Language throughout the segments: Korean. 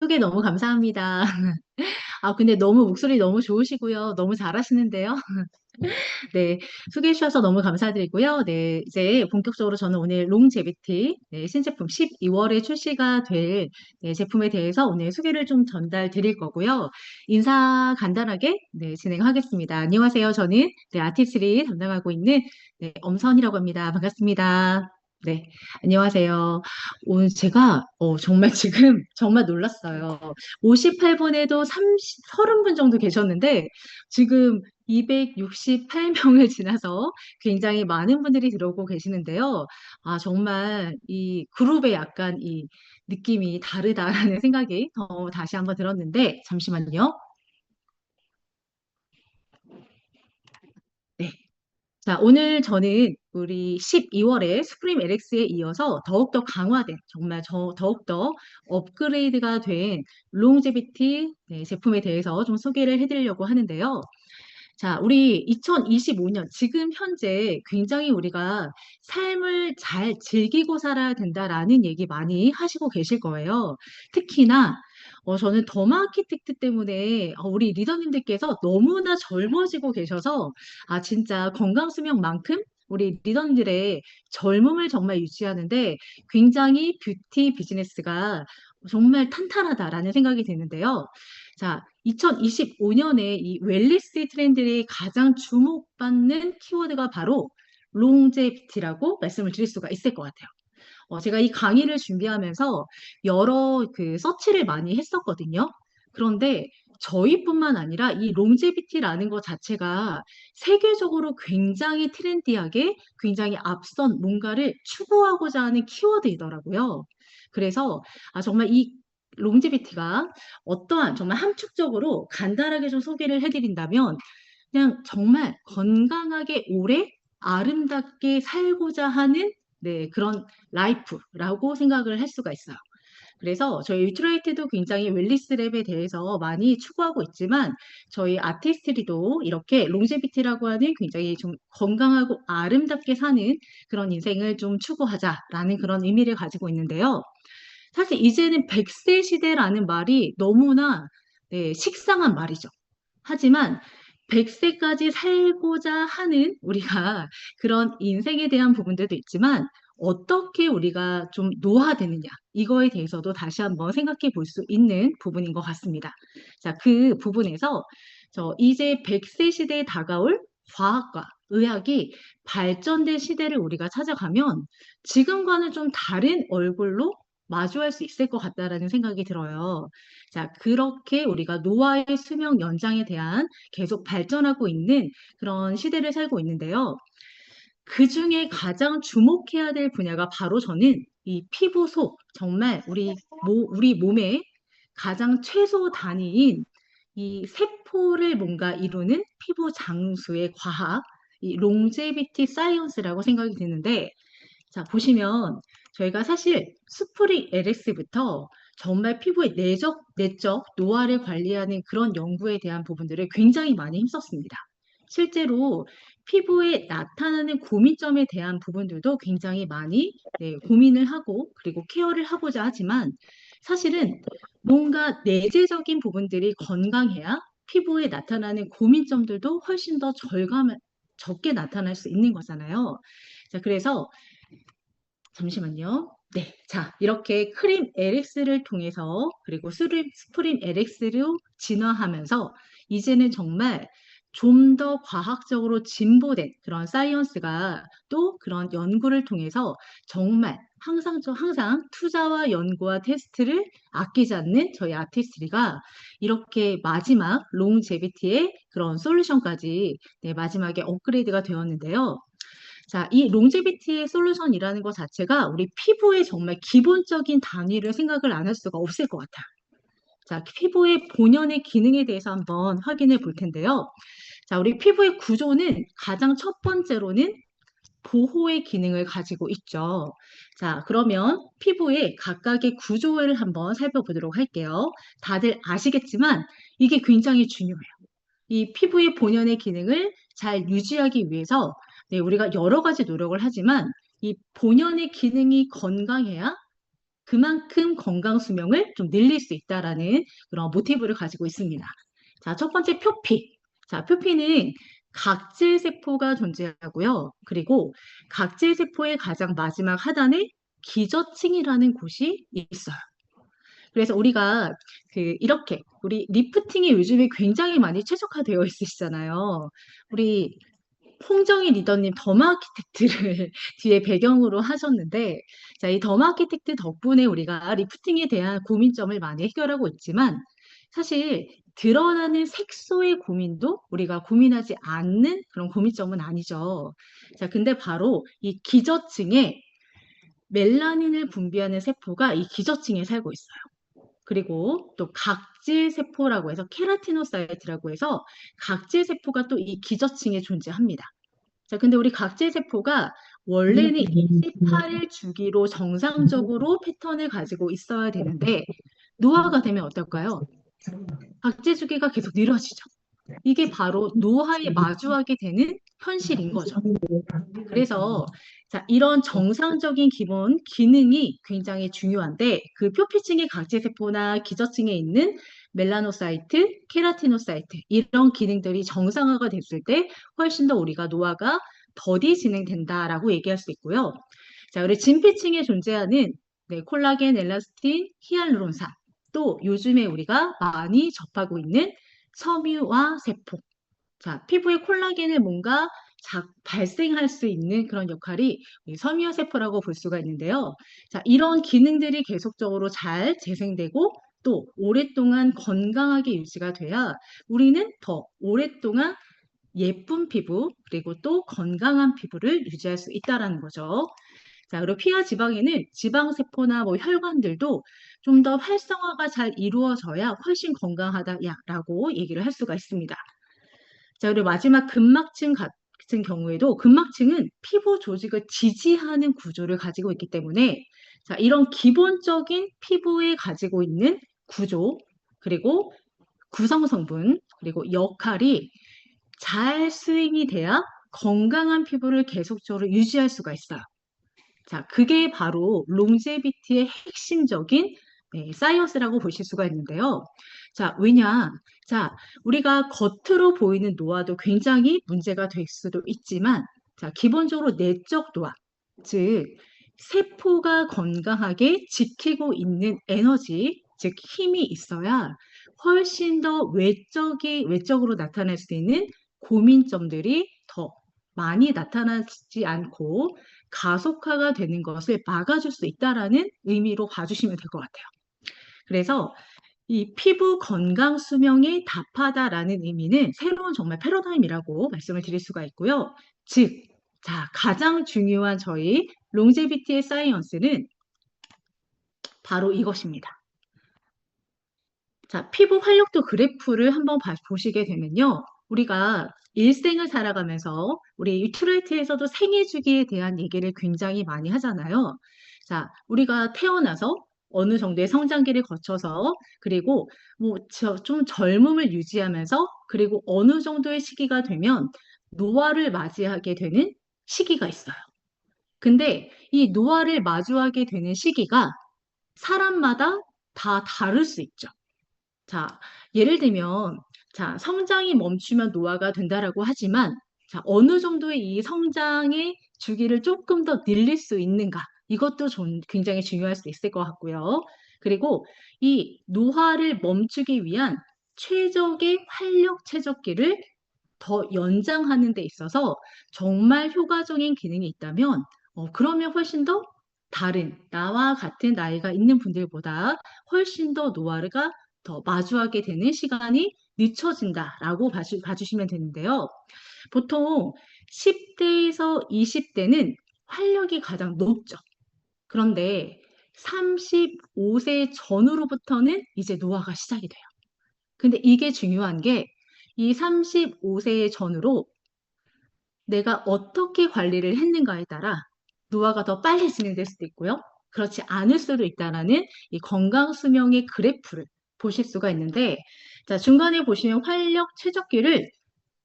소개 너무 감사합니다. 근데 너무 목소리 너무 좋으시고요. 너무 잘하시는데요. 네, 소개해 주셔서 너무 감사드리고요. 네, 이제 본격적으로 저는 오늘 롱제비티 신제품 12월에 출시가 될 제품에 대해서 오늘 소개를 좀 전달 드릴 거고요. 인사 간단하게 진행하겠습니다. 안녕하세요. 저는 아티스트를 담당하고 있는 엄선이라고 합니다. 반갑습니다. 네, 안녕하세요. 오늘 제가 정말 지금 정말 놀랐어요. 58분에도 30분 정도 계셨는데 지금 268명을 지나서 굉장히 많은 분들이 들어오고 계시는데요. 정말 이 그룹의 약간 이 느낌이 다르다라는 생각이 다시 한번 들었는데, 잠시만요. 네. 자, 오늘 저는 우리 12월에 스프림 LX에 이어서 더욱더 강화된, 정말 더욱더 업그레이드가 된 롱제비티 제품에 대해서 좀 소개를 해드리려고 하는데요. 자, 우리 2025년, 지금 현재 굉장히 우리가 삶을 잘 즐기고 살아야 된다라는 얘기 많이 하시고 계실 거예요. 특히나, 저는 더마아키텍트 때문에 우리 리더님들께서 너무나 젊어지고 계셔서, 진짜 건강수명만큼 우리 리더님들의 젊음을 정말 유지하는데 굉장히 뷰티 비즈니스가 정말 탄탄하다라는 생각이 드는데요. 자, 2025년에 이 웰니스 트렌드에 가장 주목받는 키워드가 바로 롱제비티라고 말씀을 드릴 수가 있을 것 같아요. 제가 이 강의를 준비하면서 여러 서치를 많이 했었거든요. 그런데 저희뿐만 아니라 이 롱제비티라는 것 자체가 세계적으로 굉장히 트렌디하게 굉장히 앞선 뭔가를 추구하고자 하는 키워드이더라고요. 그래서 정말 이 롱제비티가 어떠한 정말 함축적으로 간단하게 좀 소개를 해드린다면 그냥 정말 건강하게 오래 아름답게 살고자 하는 그런 라이프라고 생각을 할 수가 있어요. 그래서 저희 유트라이트도 굉장히 웰니스 랩에 대해서 많이 추구하고 있지만 저희 아티스트리도 이렇게 롱제비티라고 하는 굉장히 좀 건강하고 아름답게 사는 그런 인생을 좀 추구하자라는 그런 의미를 가지고 있는데요. 사실 이제는 100세 시대라는 말이 너무나 식상한 말이죠. 하지만 100세까지 살고자 하는 우리가 그런 인생에 대한 부분들도 있지만 어떻게 우리가 좀 노화되느냐 이거에 대해서도 다시 한번 생각해 볼 수 있는 부분인 것 같습니다. 자, 그 부분에서 이제 100세 시대에 다가올 과학과 의학이 발전된 시대를 우리가 찾아가면 지금과는 좀 다른 얼굴로 마주할 수 있을 것 같다라는 생각이 들어요. 자, 그렇게 우리가 노화의 수명 연장에 대한 계속 발전하고 있는 그런 시대를 살고 있는데요. 그 중에 가장 주목해야 될 분야가 바로 저는 이 피부 속, 정말 우리 몸의 가장 최소 단위인 이 세포를 뭔가 이루는 피부 장수의 과학, 이 롱제비티 사이언스라고 생각이 드는데, 자, 보시면 저희가 사실 수프리 LS부터 정말 피부의 내적 노화를 관리하는 그런 연구에 대한 부분들을 굉장히 많이 힘썼습니다. 실제로 피부에 나타나는 고민점에 대한 부분들도 굉장히 많이 고민을 하고 그리고 케어를 하고자 하지만 사실은 뭔가 내재적인 부분들이 건강해야 피부에 나타나는 고민점들도 훨씬 더 적게 나타날 수 있는 거잖아요. 자, 그래서 잠시만요. 네. 자, 이렇게 크림 LX를 통해서 그리고 스프림 LX로 진화하면서 이제는 정말 좀 더 과학적으로 진보된 그런 사이언스가 또 그런 연구를 통해서 정말 항상 투자와 연구와 테스트를 아끼지 않는 저희 아티스트리가 이렇게 마지막 롱제비티의 그런 솔루션까지 마지막에 업그레이드가 되었는데요. 자, 이 롱제비티의 솔루션이라는 것 자체가 우리 피부의 정말 기본적인 단위를 생각을 안 할 수가 없을 것 같아요. 자, 피부의 본연의 기능에 대해서 한번 확인해 볼 텐데요. 자, 우리 피부의 구조는 가장 첫 번째로는 보호의 기능을 가지고 있죠. 자, 그러면 피부의 각각의 구조를 한번 살펴보도록 할게요. 다들 아시겠지만 이게 굉장히 중요해요. 이 피부의 본연의 기능을 잘 유지하기 위해서 우리가 여러 가지 노력을 하지만 이 본연의 기능이 건강해야 그만큼 건강 수명을 좀 늘릴 수 있다라는 그런 모티브를 가지고 있습니다. 자, 첫 번째 표피. 자, 표피는 각질 세포가 존재하고요. 그리고 각질 세포의 가장 마지막 하단에 기저층이라는 곳이 있어요. 그래서 우리가 이렇게 우리 리프팅이 요즘에 굉장히 많이 최적화되어 있으시잖아요. 우리 홍정희 리더님 더마아키텍트를 뒤에 배경으로 하셨는데, 자, 이 더마아키텍트 덕분에 우리가 리프팅에 대한 고민점을 많이 해결하고 있지만, 사실 드러나는 색소의 고민도 우리가 고민하지 않는 그런 고민점은 아니죠. 자, 근데 바로 이 기저층에 멜라닌을 분비하는 세포가 이 기저층에 살고 있어요. 그리고 또 각질 세포라고 해서 케라티노사이트라고 해서 각질 세포가 또 이 기저층에 존재합니다. 자, 근데 우리 각질 세포가 원래는 28일 주기로 정상적으로 패턴을 가지고 있어야 되는데 노화가 되면 어떨까요? 각질 주기가 계속 늘어지죠. 이게 바로 노화에 마주하게 되는 현실인 거죠. 그래서 자, 이런 정상적인 기본 기능이 굉장히 중요한데 그 표피층의 각질세포나 기저층에 있는 멜라노사이트, 케라티노사이트 이런 기능들이 정상화가 됐을 때 훨씬 더 우리가 노화가 더디 진행된다라고 얘기할 수 있고요. 자, 우리 진피층에 존재하는 콜라겐, 엘라스틴, 히알루론산 또 요즘에 우리가 많이 접하고 있는 섬유화 세포 자, 피부에 콜라겐을 뭔가 발생할 수 있는 그런 역할이 섬유화 세포라고 볼 수가 있는데요. 자, 이런 기능들이 계속적으로 잘 재생되고 또 오랫동안 건강하게 유지가 돼야 우리는 더 오랫동안 예쁜 피부 그리고 또 건강한 피부를 유지할 수 있다라는 거죠. 자, 그리고 피하 지방에는 지방세포나 뭐 혈관들도 좀 더 활성화가 잘 이루어져야 훨씬 건강하다라고 얘기를 할 수가 있습니다. 자, 그리고 마지막 근막층 같은 경우에도 근막층은 피부 조직을 지지하는 구조를 가지고 있기 때문에 자, 이런 기본적인 피부에 가지고 있는 구조, 그리고 구성 성분, 그리고 역할이 잘 수행이 돼야 건강한 피부를 계속적으로 유지할 수가 있어요. 자, 그게 바로 롱제비티의 핵심적인 사이언스라고 보실 수가 있는데요. 자, 왜냐? 자, 우리가 겉으로 보이는 노화도 굉장히 문제가 될 수도 있지만, 자, 기본적으로 내적 노화, 즉, 세포가 건강하게 지키고 있는 에너지, 즉, 힘이 있어야 훨씬 더 외적으로 나타날 수 있는 고민점들이 더 많이 나타나지 않고 가속화가 되는 것을 막아줄 수 있다라는 의미로 봐주시면 될 것 같아요. 그래서 이 피부 건강 수명에 답하다라는 의미는 새로운 정말 패러다임이라고 말씀을 드릴 수가 있고요. 즉, 자, 가장 중요한 저희 롱제비티의 사이언스는 바로 이것입니다. 자, 피부 활력도 그래프를 한번 보시게 되면요. 우리가 일생을 살아가면서 우리 유트라이트에서도 생애 주기에 대한 얘기를 굉장히 많이 하잖아요. 자, 우리가 태어나서 어느 정도의 성장기를 거쳐서 그리고 뭐 좀 젊음을 유지하면서 그리고 어느 정도의 시기가 되면 노화를 맞이하게 되는 시기가 있어요. 근데 이 노화를 마주하게 되는 시기가 사람마다 다 다를 수 있죠. 자, 예를 들면, 자, 성장이 멈추면 노화가 된다라고 하지만, 자, 어느 정도의 이 성장의 주기를 조금 더 늘릴 수 있는가? 이것도 굉장히 중요할 수 있을 것 같고요. 그리고 이 노화를 멈추기 위한 최적의 활력 최적기를 더 연장하는 데 있어서 정말 효과적인 기능이 있다면, 그러면 훨씬 더 다른 나와 같은 나이가 있는 분들보다 훨씬 더 노화가 더 마주하게 되는 시간이 늦춰진다라고 봐주시면 되는데요. 보통 10대에서 20대는 활력이 가장 높죠. 그런데 35세 전후로부터는 이제 노화가 시작이 돼요. 근데 이게 중요한 게 이 35세 전후로 내가 어떻게 관리를 했는가에 따라 노화가 더 빨리 진행될 수도 있고요. 그렇지 않을 수도 있다라는 이 건강 수명의 그래프를 보실 수가 있는데, 자, 중간에 보시면 활력 최적기를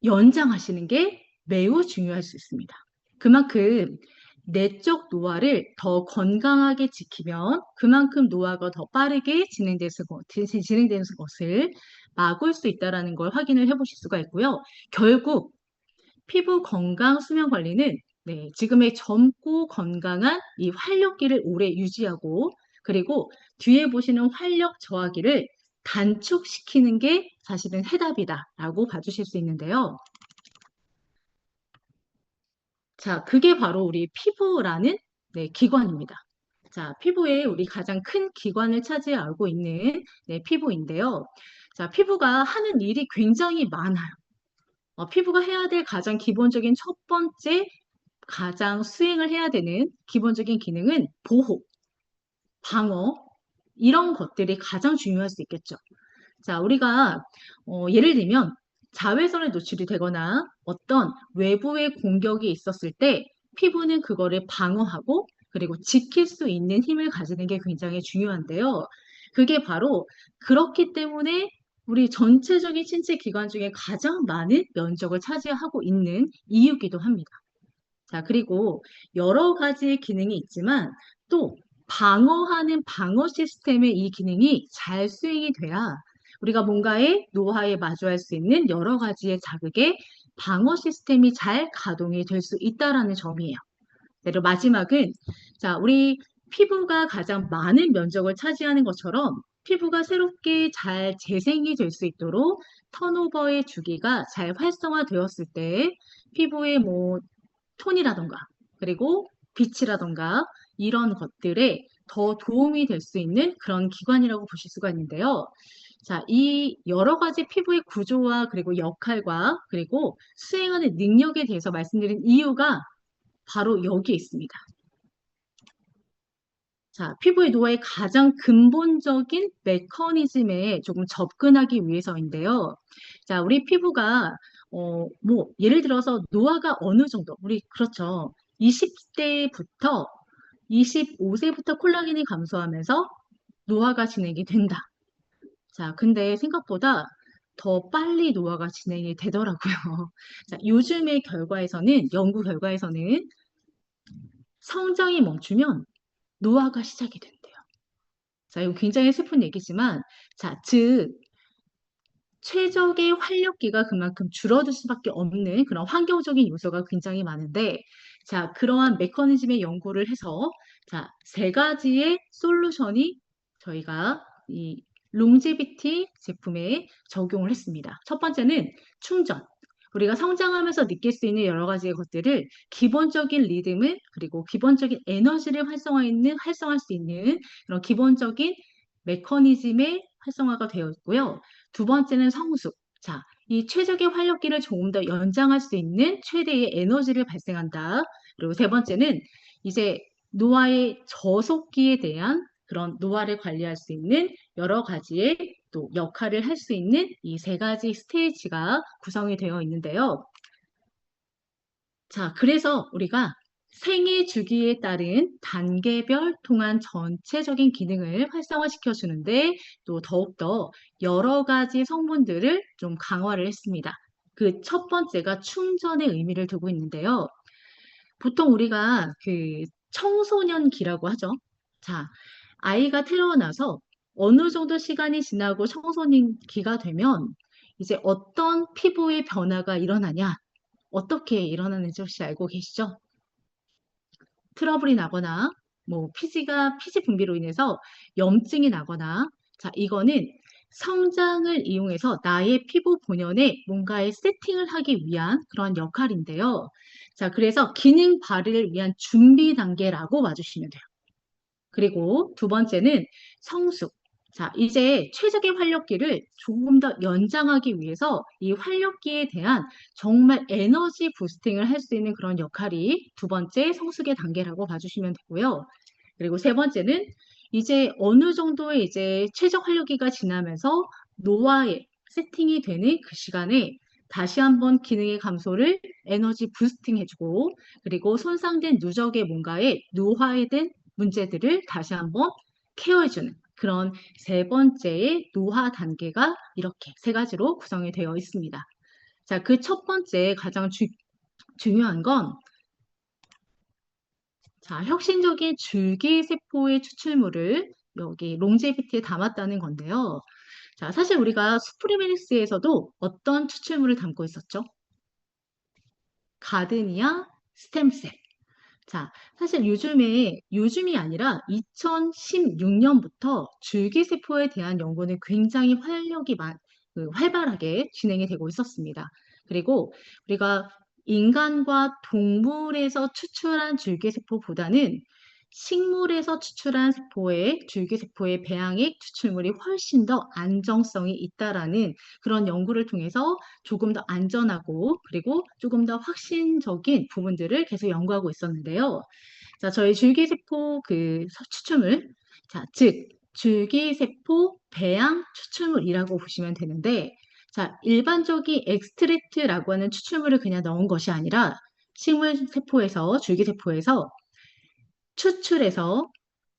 연장하시는 게 매우 중요할 수 있습니다. 그만큼 내적 노화를 더 건강하게 지키면 그만큼 노화가 더 빠르게 진행되는 것을 막을 수 있다는 걸 확인을 해보실 수가 있고요. 결국 피부 건강 수면 관리는 지금의 젊고 건강한 이 활력기를 오래 유지하고 그리고 뒤에 보시는 활력 저하기를 단축시키는 게 사실은 해답이다라고 봐주실 수 있는데요. 자, 그게 바로 우리 피부라는 기관입니다. 자, 피부에 우리 가장 큰 기관을 차지하고 있는 피부인데요. 자, 피부가 하는 일이 굉장히 많아요. 피부가 해야 될 가장 기본적인 첫 번째, 가장 수행을 해야 되는 기본적인 기능은 보호, 방어, 이런 것들이 가장 중요할 수 있겠죠. 자, 우리가 예를 들면 자외선에 노출이 되거나 어떤 외부의 공격이 있었을 때 피부는 그거를 방어하고 그리고 지킬 수 있는 힘을 가지는 게 굉장히 중요한데요. 그게 바로 그렇기 때문에 우리 전체적인 신체 기관 중에 가장 많은 면적을 차지하고 있는 이유기도 합니다. 자, 그리고 여러 가지의 기능이 있지만 또 방어하는 방어 시스템의 이 기능이 잘 수행이 돼야 우리가 뭔가의 노화에 마주할 수 있는 여러 가지의 자극에 방어 시스템이 잘 가동이 될 수 있다라는 점이에요. 그리고 마지막은 자, 우리 피부가 가장 많은 면적을 차지하는 것처럼 피부가 새롭게 잘 재생이 될 수 있도록 턴오버의 주기가 잘 활성화되었을 때 피부의 뭐 톤이라던가 그리고 빛이라던가 이런 것들에 더 도움이 될 수 있는 그런 기관이라고 보실 수가 있는데요. 자, 이 여러 가지 피부의 구조와 그리고 역할과 그리고 수행하는 능력에 대해서 말씀드린 이유가 바로 여기에 있습니다. 자, 피부의 노화의 가장 근본적인 메커니즘에 조금 접근하기 위해서인데요. 자, 우리 피부가, 예를 들어서 노화가 어느 정도, 우리, 그렇죠. 20대부터 25세부터 콜라겐이 감소하면서 노화가 진행이 된다. 자, 근데 생각보다 더 빨리 노화가 진행이 되더라고요. 자, 요즘의 연구 결과에서는 성장이 멈추면 노화가 시작이 된대요. 자, 이거 굉장히 슬픈 얘기지만, 자, 즉, 최적의 활력기가 그만큼 줄어들 수밖에 없는 그런 환경적인 요소가 굉장히 많은데, 자, 그러한 메커니즘의 연구를 해서, 자, 세 가지의 솔루션이 저희가 이 롱제비티 제품에 적용을 했습니다. 첫 번째는 충전. 우리가 성장하면서 느낄 수 있는 여러 가지의 것들을 기본적인 리듬을 그리고 기본적인 에너지를 활성화할 수 있는 그런 기본적인 메커니즘의 활성화가 되어 있고요. 두 번째는 성숙. 자, 이 최적의 활력기를 조금 더 연장할 수 있는 최대의 에너지를 발생한다. 그리고 세 번째는 이제 노화의 저속기에 대한 그런 노화를 관리할 수 있는 여러 가지의 또 역할을 할 수 있는 이 세 가지 스테이지가 구성이 되어 있는데요. 자, 그래서 우리가 생애 주기에 따른 단계별 통한 전체적인 기능을 활성화시켜 주는데 또 더욱더 여러 가지 성분들을 좀 강화를 했습니다. 그 첫 번째가 충전의 의미를 두고 있는데요. 보통 우리가 그 청소년기라고 하죠. 자, 아이가 태어나서 어느 정도 시간이 지나고 청소년기가 되면 이제 어떤 피부의 변화가 일어나냐? 어떻게 일어나는지 혹시 알고 계시죠? 트러블이 나거나 뭐 피지 분비로 인해서 염증이 나거나 자, 이거는 성장을 이용해서 나의 피부 본연에 뭔가의 세팅을 하기 위한 그런 역할인데요. 자, 그래서 기능 발휘를 위한 준비 단계라고 봐주시면 돼요. 그리고 두 번째는 성숙. 자, 이제 최적의 활력기를 조금 더 연장하기 위해서 이 활력기에 대한 정말 에너지 부스팅을 할 수 있는 그런 역할이 두 번째 성숙의 단계라고 봐주시면 되고요. 그리고 세 번째는 이제 어느 정도의 이제 최적 활력기가 지나면서 노화에 세팅이 되는 그 시간에 다시 한번 기능의 감소를 에너지 부스팅 해주고 그리고 손상된 누적의 뭔가에 노화에 된 문제들을 다시 한번 케어해주는 그런 세 번째의 노화 단계가 이렇게 세 가지로 구성이 되어 있습니다. 자, 그 첫 번째 가장 중요한 건 자, 혁신적인 줄기세포의 추출물을 여기 롱제비티에 담았다는 건데요. 자, 사실 우리가 수프리메리스에서도 어떤 추출물을 담고 있었죠? 가드니아 스템셀. 자, 사실 요즘이 아니라 2016년부터 줄기세포에 대한 연구는 굉장히 활발하게 진행이 되고 있었습니다. 그리고 우리가 인간과 동물에서 추출한 줄기세포보다는 식물에서 추출한 줄기세포의 배양액 추출물이 훨씬 더 안정성이 있다라는 그런 연구를 통해서 조금 더 안전하고 그리고 조금 더 확신적인 부분들을 계속 연구하고 있었는데요. 자, 저희 줄기세포 추출물, 자, 즉 줄기세포 배양 추출물이라고 보시면 되는데, 자, 일반적인 엑스트랙트라고 하는 추출물을 그냥 넣은 것이 아니라 줄기세포에서 추출해서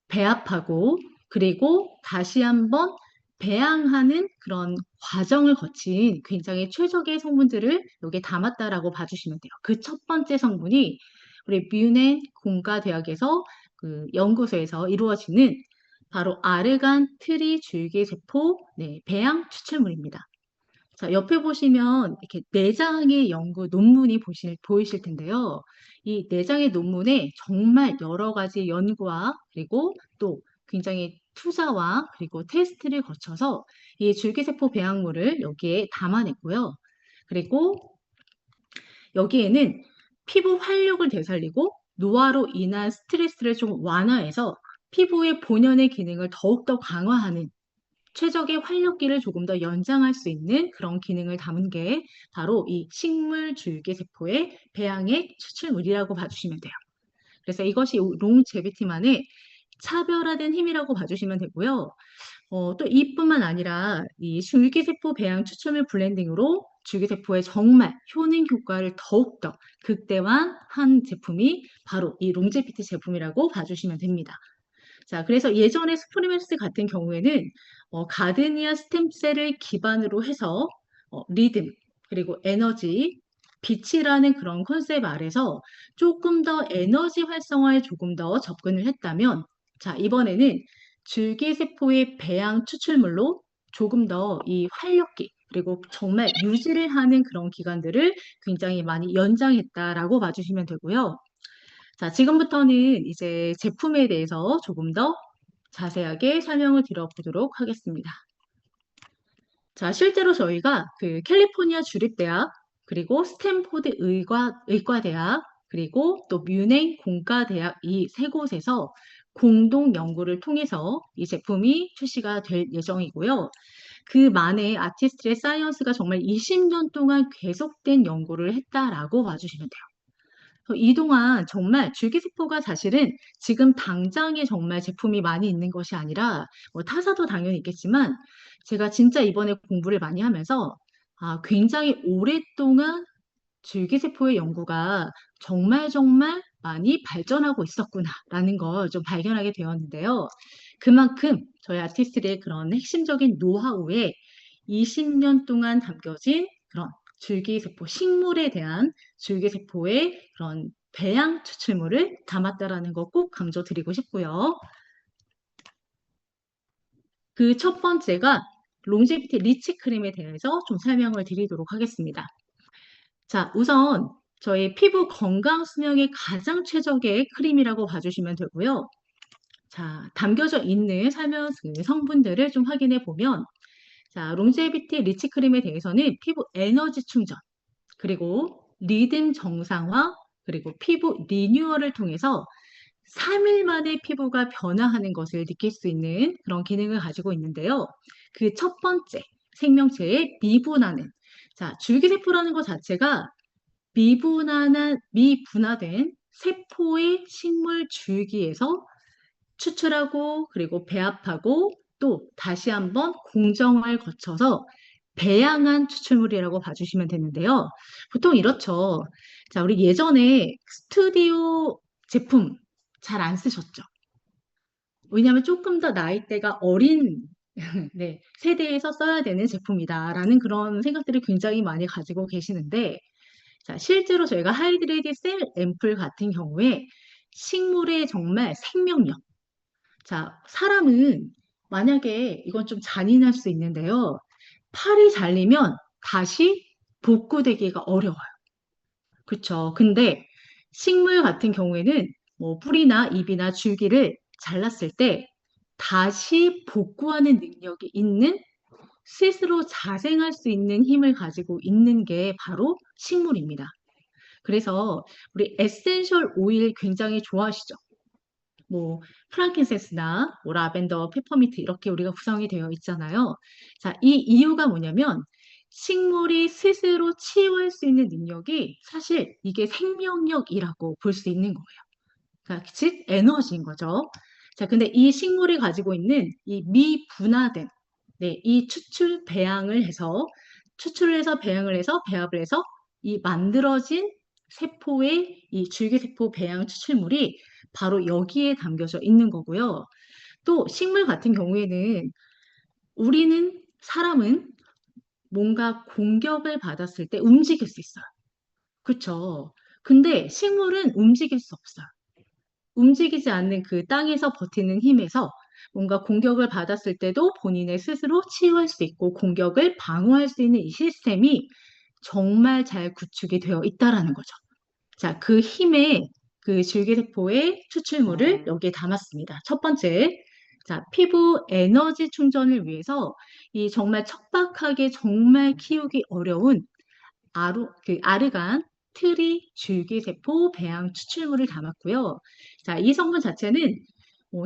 배합하고 그리고 다시 한번 배양하는 그런 과정을 거친 굉장히 최적의 성분들을 여기에 담았다라고 봐주시면 돼요. 그 첫 번째 성분이 우리 뮌헨 공과대학에서 그 연구소에서 이루어지는 바로 아르간 트리 줄기세포 배양 추출물입니다. 자, 옆에 보시면 이렇게 내장의 연구 논문이 보이실 텐데요. 이 내장의 논문에 정말 여러 가지 연구와 그리고 또 굉장히 투자와 그리고 테스트를 거쳐서 이 줄기세포 배양물을 여기에 담아냈고요. 그리고 여기에는 피부 활력을 되살리고 노화로 인한 스트레스를 좀 완화해서 피부의 본연의 기능을 더욱더 강화하는 최적의 활력기를 조금 더 연장할 수 있는 그런 기능을 담은 게 바로 이 식물 줄기세포의 배양액 추출물이라고 봐주시면 돼요. 그래서 이것이 롱제비티만의 차별화된 힘이라고 봐주시면 되고요. 또 이뿐만 아니라 이 줄기세포 배양 추출물 블렌딩으로 줄기세포의 정말 효능 효과를 더욱더 극대화한 제품이 바로 이 롱제비티 제품이라고 봐주시면 됩니다. 자, 그래서 예전에 스프리멜스 같은 경우에는 가드니아 스템셀을 기반으로 해서 리듬, 그리고 에너지, 빛이라는 그런 컨셉 아래서 조금 더 에너지 활성화에 조금 더 접근을 했다면, 자, 이번에는 줄기세포의 배양 추출물로 조금 더 이 활력기, 그리고 정말 유지를 하는 그런 기간들을 굉장히 많이 연장했다라고 봐주시면 되고요. 자, 지금부터는 이제 제품에 대해서 조금 더 자세하게 설명을 드려보도록 하겠습니다. 자, 실제로 저희가 그 캘리포니아 주립대학, 그리고 스탠포드 의과대학, 그리고 또 뮌헨 공과대학 이 세 곳에서 공동 연구를 통해서 이 제품이 출시가 될 예정이고요. 그 만에 아티스트의 사이언스가 정말 20년 동안 계속된 연구를 했다라고 봐주시면 돼요. 이동안 정말 줄기세포가 사실은 지금 당장에 정말 제품이 많이 있는 것이 아니라 뭐 타사도 당연히 있겠지만 제가 진짜 이번에 공부를 많이 하면서 굉장히 오랫동안 줄기세포의 연구가 정말 많이 발전하고 있었구나라는 걸 좀 발견하게 되었는데요. 그만큼 저희 아티스트들의 그런 핵심적인 노하우에 20년 동안 담겨진 그런 식물에 대한 줄기세포의 그런 배양 추출물을 담았다라는 거 꼭 강조드리고 싶고요. 그 첫 번째가 롱제비티 리치 크림에 대해서 좀 설명을 드리도록 하겠습니다. 자, 우선 저희 피부 건강 수명에 가장 최적의 크림이라고 봐주시면 되고요. 자, 담겨져 있는 성분들을 좀 확인해 보면 자, 롱제비티 리치 크림에 대해서는 피부 에너지 충전, 그리고 리듬 정상화, 그리고 피부 리뉴얼을 통해서 3일 만에 피부가 변화하는 것을 느낄 수 있는 그런 기능을 가지고 있는데요. 그 첫 번째, 생명체의 미분화는 자, 줄기세포라는 것 자체가 미분화된 세포의 식물 줄기에서 추출하고 그리고 배합하고 또 다시 한번 공정을 거쳐서 배양한 추출물이라고 봐주시면 되는데요. 보통 이렇죠. 자, 우리 예전에 스튜디오 제품 잘 안 쓰셨죠? 왜냐하면 조금 더 나이대가 어린 네, 세대에서 써야 되는 제품이다라는 그런 생각들을 굉장히 많이 가지고 계시는데 자, 실제로 저희가 하이드레이드 셀 앰플 같은 경우에 식물의 정말 생명력. 자, 사람은 만약에 이건 좀 잔인할 수 있는데요. 팔이 잘리면 다시 복구되기가 어려워요. 그쵸? 근데 식물 같은 경우에는 뭐 뿌리나 잎이나 줄기를 잘랐을 때 다시 복구하는 능력이 있는 스스로 자생할 수 있는 힘을 가지고 있는 게 바로 식물입니다. 그래서 우리 에센셜 오일 굉장히 좋아하시죠? 뭐 프랑킨센스나 뭐 라벤더, 페퍼민트 이렇게 우리가 구성이 되어 있잖아요. 자, 이 이유가 뭐냐면 식물이 스스로 치유할 수 있는 능력이 사실 이게 생명력이라고 볼 수 있는 거예요. 그러니까 즉 에너지인 거죠. 자, 근데 이 식물이 가지고 있는 이 미분화된 이 추출 배양을 해서 추출을 해서 배양을 해서 배합을 해서 이 만들어진 세포의 이 줄기세포 배양 추출물이 바로 여기에 담겨져 있는 거고요. 또 식물 같은 경우에는 우리는 사람은 뭔가 공격을 받았을 때 움직일 수 있어요. 그렇죠? 근데 식물은 움직일 수 없어요. 움직이지 않는 그 땅에서 버티는 힘에서 뭔가 공격을 받았을 때도 본인의 스스로 치유할 수 있고 공격을 방어할 수 있는 이 시스템이 정말 잘 구축이 되어 있다라는 거죠. 자, 그 힘의 그 줄기세포의 추출물을 여기에 담았습니다. 첫 번째, 자, 피부 에너지 충전을 위해서 이 정말 척박하게 정말 키우기 어려운 아르간 트리 줄기세포 배양 추출물을 담았고요. 자, 이 성분 자체는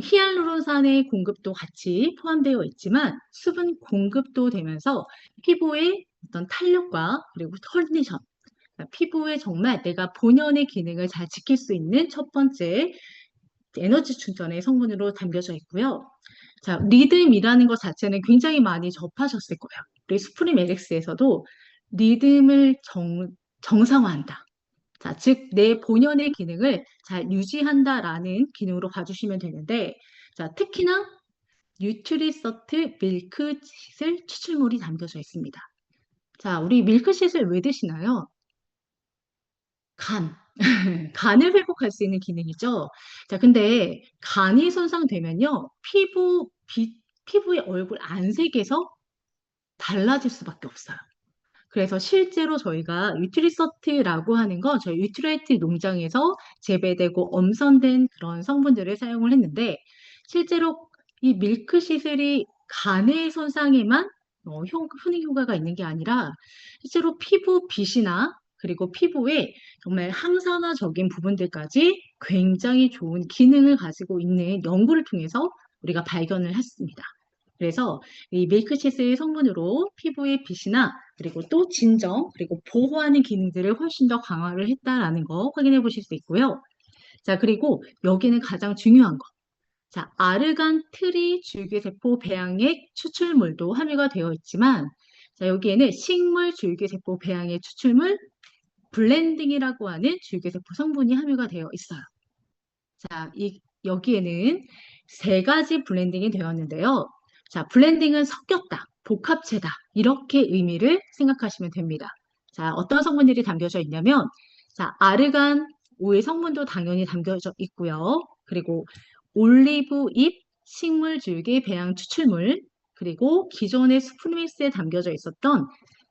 히알루론산의 공급도 같이 포함되어 있지만 수분 공급도 되면서 피부의 어떤 탄력과 그리고 컨디션, 그러니까 피부에 정말 내가 본연의 기능을 잘 지킬 수 있는 첫 번째 에너지 충전의 성분으로 담겨져 있고요. 자, 리듬이라는 것 자체는 굉장히 많이 접하셨을 거예요. 우리 수프림 LX에서도 리듬을 정상화한다. 자, 즉, 내 본연의 기능을 잘 유지한다라는 기능으로 봐주시면 되는데, 자, 특히나 뉴트리서트 밀크시슬 추출물이 담겨져 있습니다. 자, 우리 밀크시슬 왜 드시나요? 간. 간을 회복할 수 있는 기능이죠. 자, 근데 간이 손상되면요, 피부의 얼굴 안색에서 달라질 수밖에 없어요. 그래서 실제로 저희가 유트리서트라고 하는 건 저희 유트라이트 농장에서 재배되고 엄선된 그런 성분들을 사용을 했는데 실제로 이 밀크시슬이 간의 손상에만 효능 효과가 있는 게 아니라 실제로 피부 빛이나 그리고 피부에 정말 항산화적인 부분들까지 굉장히 좋은 기능을 가지고 있는 연구를 통해서 우리가 발견을 했습니다. 그래서 이 밀크시스의 성분으로 피부의 빛이나 그리고 또 진정 그리고 보호하는 기능들을 훨씬 더 강화를 했다라는 거 확인해 보실 수 있고요. 자, 그리고 여기는 가장 중요한 거. 자, 아르간 트리 줄기세포 배양액 추출물도 함유가 되어 있지만 자, 여기에는 식물 줄기세포 배양액 추출물 블렌딩이라고 하는 줄기세포 성분이 함유가 되어 있어요. 자, 여기에는 세 가지 블렌딩이 되었는데요. 자, 블렌딩은 섞였다, 복합체다, 이렇게 의미를 생각하시면 됩니다. 자, 어떤 성분들이 담겨져 있냐면, 자, 아르간 오일 성분도 당연히 담겨져 있고요. 그리고 올리브 잎 식물 줄기 배양 추출물, 그리고 기존의 스프링스에 담겨져 있었던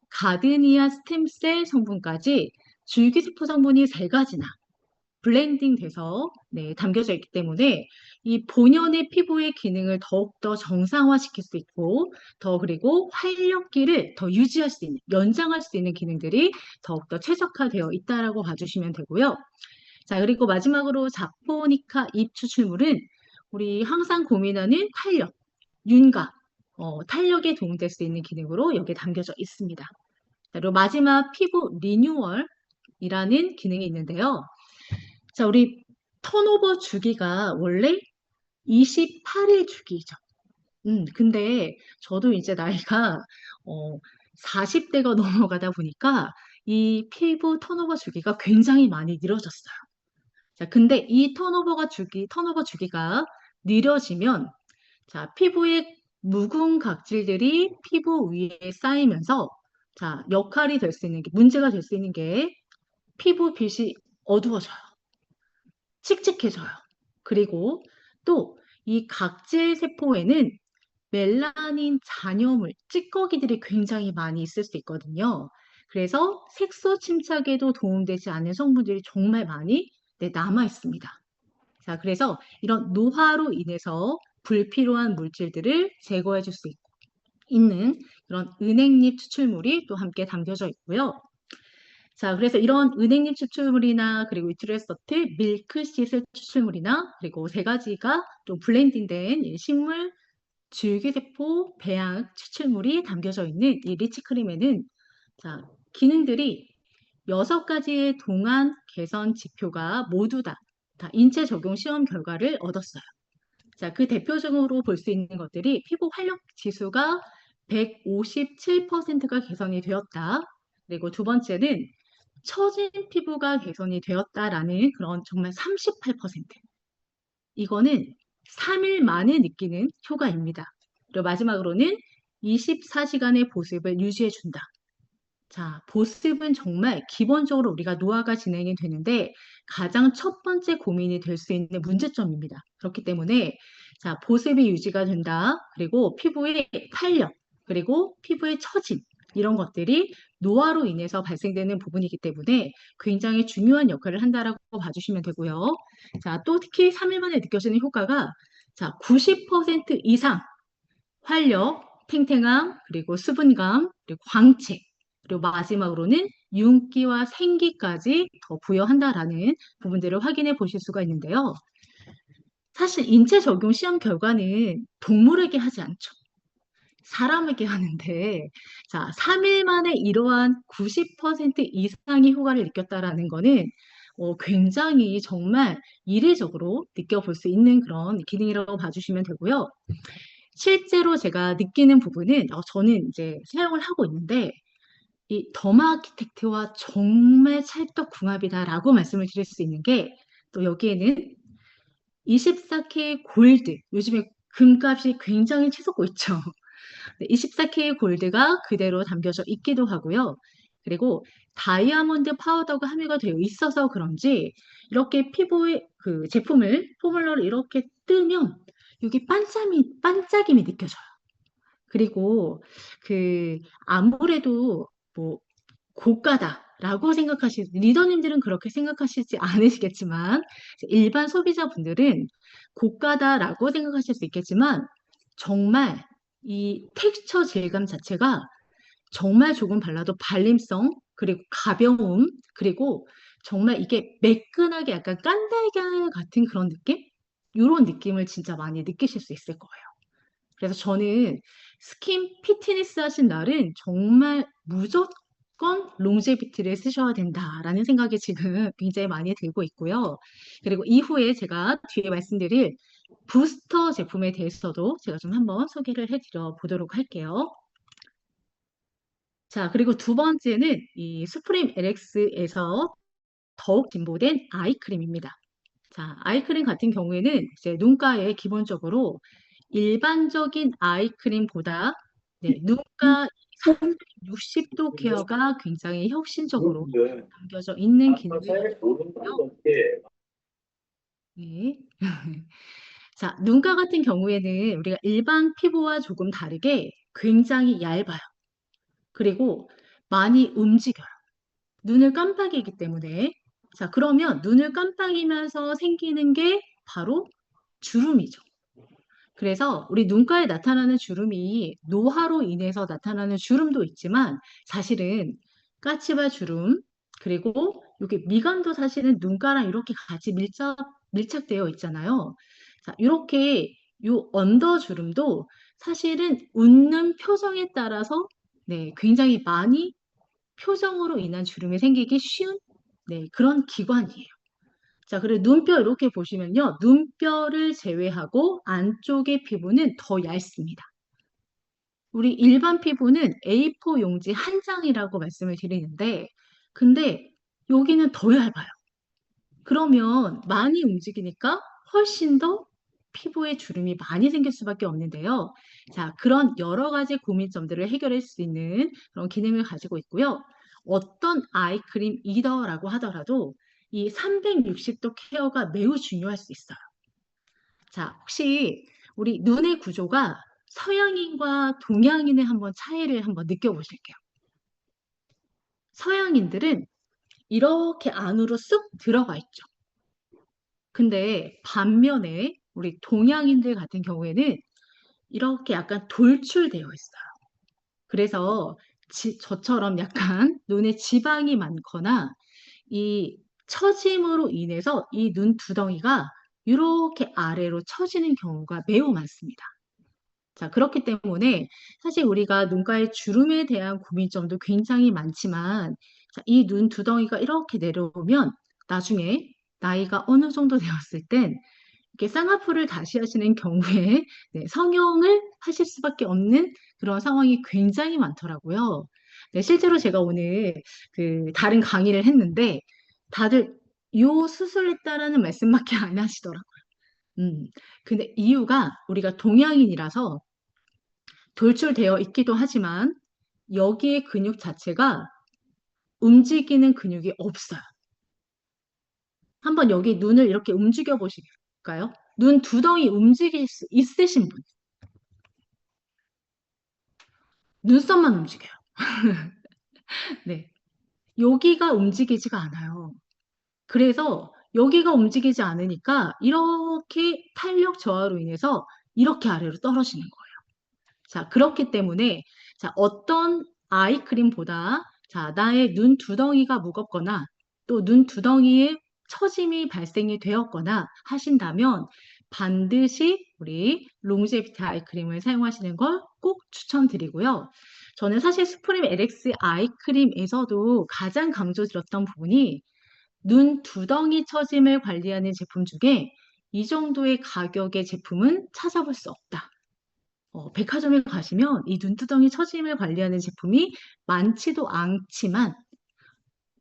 가드니아 스템셀 성분까지 줄기세포 성분이 세 가지나 블렌딩 돼서 담겨져 있기 때문에 이 본연의 피부의 기능을 더욱더 정상화시킬 수 있고 더 그리고 활력기를 더 유지할 수 있는, 연장할 수 있는 기능들이 더욱더 최적화되어 있다라고 봐주시면 되고요. 자, 그리고 마지막으로 자포니카 잎 추출물은 우리 항상 고민하는 탄력, 윤곽, 탄력에 도움될 수 있는 기능으로 여기에 담겨져 있습니다. 자, 그리고 마지막 피부 리뉴얼이라는 기능이 있는데요. 자, 우리 턴오버 주기가 원래 28일 주기죠. 근데 저도 이제 나이가 40대가 넘어가다 보니까 이 피부 턴오버 주기가 굉장히 많이 늘어졌어요. 자, 근데 이 턴오버 주기가 느려지면 자, 피부의 묵은 각질들이 피부 위에 쌓이면서 자, 역할이 될 수 있는 게 문제가 될 수 있는 게 피부 빛이 어두워져요. 칙칙해져요. 그리고 또 이 각질 세포에는 멜라닌 잔여물, 찌꺼기들이 굉장히 많이 있을 수 있거든요. 그래서 색소 침착에도 도움되지 않는 성분들이 정말 많이 남아 있습니다. 자, 그래서 이런 노화로 인해서 불필요한 물질들을 제거해 줄 수 있는 그런 은행잎 추출물이 또 함께 담겨져 있고요. 자, 그래서 이런 은행잎 추출물이나 그리고 유트레서트, 밀크시슬 추출물이나 그리고 세 가지가 또 블렌딩된 이 식물 줄기세포 배양 추출물이 담겨져 있는 이 리치크림에는 자, 기능들이 6가지의 동안 개선 지표가 모두 다 인체 적용 시험 결과를 얻었어요. 자, 그 대표적으로 볼 수 있는 것들이 피부 활력 지수가 157%가 개선이 되었다. 그리고 두 번째는 처진 피부가 개선이 되었다라는 그런 정말 38%. 이거는 3일 만에 느끼는 효과입니다. 그리고 마지막으로는 24시간의 보습을 유지해준다. 자, 보습은 정말 기본적으로 우리가 노화가 진행이 되는데 가장 첫 번째 고민이 될 수 있는 문제점입니다. 그렇기 때문에 자, 보습이 유지가 된다. 그리고 피부의 탄력, 그리고 피부의 처짐 이런 것들이 노화로 인해서 발생되는 부분이기 때문에 굉장히 중요한 역할을 한다라고 봐주시면 되고요. 자, 또 특히 3일 만에 느껴지는 효과가 자, 90% 이상 활력, 탱탱함, 그리고 수분감, 그리고 광채, 그리고 마지막으로는 윤기와 생기까지 더 부여한다라는 부분들을 확인해 보실 수가 있는데요. 사실 인체 적용 시험 결과는 동물에게 하지 않죠. 사람에게 하는데, 자, 3일 만에 이러한 90% 이상의 효과를 느꼈다라는 거는 굉장히 정말 이례적으로 느껴볼 수 있는 그런 기능이라고 봐주시면 되고요. 실제로 제가 느끼는 부분은 저는 이제 사용을 하고 있는데 이 더마아키텍트와 정말 찰떡궁합이다라고 말씀을 드릴 수 있는 게 또 여기에는 24K 골드, 요즘에 금값이 굉장히 치솟고 있죠. 24K 골드가 그대로 담겨져 있기도 하고요. 그리고 다이아몬드 파우더가 함유가 되어 있어서 그런지 이렇게 피부에 그 제품을 포뮬러를 이렇게 뜨면 여기 반짝임이 느껴져요. 그리고 그 아무래도 뭐 고가다라고 리더님들은 그렇게 생각하시지 않으시겠지만 일반 소비자분들은 고가다라고 생각하실 수 있겠지만 정말 이 텍스처 질감 자체가 정말 조금 발라도 발림성 그리고 가벼움 그리고 정말 이게 매끈하게 약간 깐달걀 같은 그런 느낌? 이런 느낌을 진짜 많이 느끼실 수 있을 거예요. 그래서 저는 스킨 피트니스 하신 날은 정말 무조건 롱제비티를 쓰셔야 된다라는 생각이 지금 굉장히 많이 들고 있고요. 그리고 이후에 제가 뒤에 말씀드릴 부스터 제품에 대해서도 제가 좀 한번 소개를 해드려 보도록 할게요. 자, 그리고 두 번째는 이 수프림 LX에서 더욱 진보된 아이크림입니다. 자, 아이크림 같은 경우에는 이제 눈가에 기본적으로 일반적인 아이크림보다 눈가 360도 케어가 굉장히 혁신적으로 담겨져 있는 기능을 가지고 있고요. 네. 자, 눈가 같은 경우에는 우리가 일반 피부와 조금 다르게 굉장히 얇아요. 그리고 많이 움직여요. 눈을 깜빡이기 때문에. 자, 그러면 눈을 깜빡이면서 생기는 게 바로 주름이죠. 그래서 우리 눈가에 나타나는 주름이 노화로 인해서 나타나는 주름도 있지만 사실은 까치발 주름 그리고 여기 미간도 사실은 눈가랑 이렇게 같이 밀착되어 있잖아요. 자, 이렇게 요 언더 주름도 사실은 웃는 표정에 따라서 굉장히 많이 표정으로 인한 주름이 생기기 쉬운 그런 기관이에요. 자, 그리고 눈뼈 이렇게 보시면요. 눈뼈를 제외하고 안쪽의 피부는 더 얇습니다. 우리 일반 피부는 A4 용지 한 장이라고 말씀을 드리는데, 근데 여기는 더 얇아요. 그러면 많이 움직이니까 훨씬 더 피부에 주름이 많이 생길 수밖에 없는데요. 자, 그런 여러 가지 고민점들을 해결할 수 있는 그런 기능을 가지고 있고요. 어떤 아이크림이더라고 하더라도 이 360도 케어가 매우 중요할 수 있어요. 자, 혹시 우리 눈의 구조가 서양인과 동양인의 한번 차이를 한번 느껴보실게요. 서양인들은 이렇게 안으로 쑥 들어가 있죠. 근데 반면에 우리 동양인들 같은 경우에는 이렇게 약간 돌출되어 있어요. 그래서 저처럼 약간 눈에 지방이 많거나 이 처짐으로 인해서 이 눈두덩이가 이렇게 아래로 처지는 경우가 매우 많습니다. 자, 그렇기 때문에 사실 우리가 눈가의 주름에 대한 고민점도 굉장히 많지만 자, 이 눈두덩이가 이렇게 내려오면 나중에 나이가 어느 정도 되었을 땐 이렇게 쌍꺼풀을 다시 하시는 경우에 네, 성형을 하실 수밖에 없는 그런 상황이 굉장히 많더라고요. 네, 실제로 제가 오늘 그 다른 강의를 했는데 다들 요 수술했다라는 말씀밖에 안 하시더라고요. 음. 근데 이유가 우리가 동양인이라서 돌출되어 있기도 하지만 여기에 근육 자체가 움직이는 근육이 없어요. 한번 여기 눈을 이렇게 움직여 보실까요? 눈 두덩이 움직일 수 있으신 분. 눈썹만 움직여요. 네. 여기가 움직이지가 않아요. 그래서 여기가 움직이지 않으니까 이렇게 탄력 저하로 인해서 이렇게 아래로 떨어지는 거예요. 자, 그렇기 때문에 자, 어떤 아이크림보다 자, 나의 눈 두덩이가 무겁거나 또 눈 두덩이에 처짐이 발생이 되었거나 하신다면 반드시 우리 롱제비티 아이크림을 사용하시는 걸 꼭 추천드리고요. 저는 사실 스프림 LX 아이크림에서도 가장 강조드렸던 부분이 눈 두덩이 처짐을 관리하는 제품 중에 이 정도의 가격의 제품은 찾아볼 수 없다. 백화점에 가시면 이 눈두덩이 처짐을 관리하는 제품이 많지도 않지만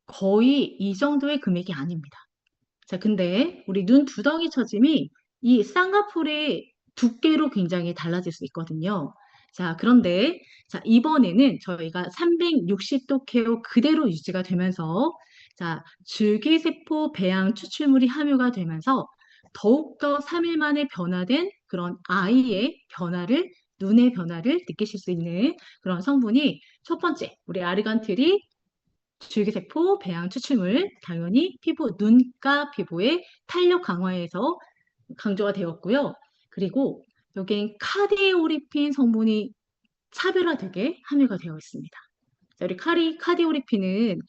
거의 이 정도의 금액이 아닙니다. 자, 근데 우리 눈두덩이 처짐이 이 쌍꺼풀의 두께로 굉장히 달라질 수 있거든요. 자, 그런데 자, 이번에는 저희가 360도 케어 그대로 유지가 되면서 자, 줄기세포 배양 추출물이 함유가 되면서 더욱더 3일 만에 변화된 그런 아이의 변화를 눈의 변화를 느끼실 수 있는 그런 성분이 첫 번째, 우리 아르간틸이 줄기세포 배양 추출물, 당연히 피부, 눈가 피부의 탄력 강화에서 강조가 되었고요. 그리고 여기엔 카디오리핀 성분이 차별화되게 함유가 되어 있습니다. 자, 우리 카디오리핀은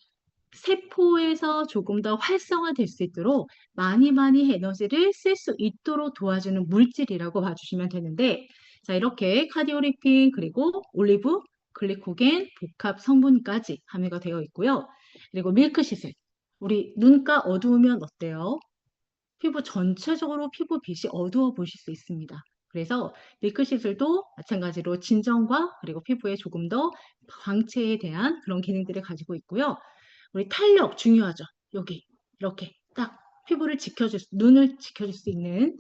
세포에서 조금 더 활성화될 수 있도록 많이 많이 에너지를 쓸 수 있도록 도와주는 물질이라고 봐주시면 되는데, 자, 이렇게 카디오리핀 그리고 올리브, 글리코겐, 복합 성분까지 함유가 되어 있고요. 그리고 밀크시슬. 우리 눈가 어두우면 어때요? 피부 전체적으로 피부 빛이 어두워 보실 수 있습니다. 그래서 밀크시슬도 마찬가지로 진정과 그리고 피부에 조금 더 광채에 대한 그런 기능들을 가지고 있고요. 우리 탄력 중요하죠. 여기 이렇게 딱 피부를 눈을 지켜줄 수 있는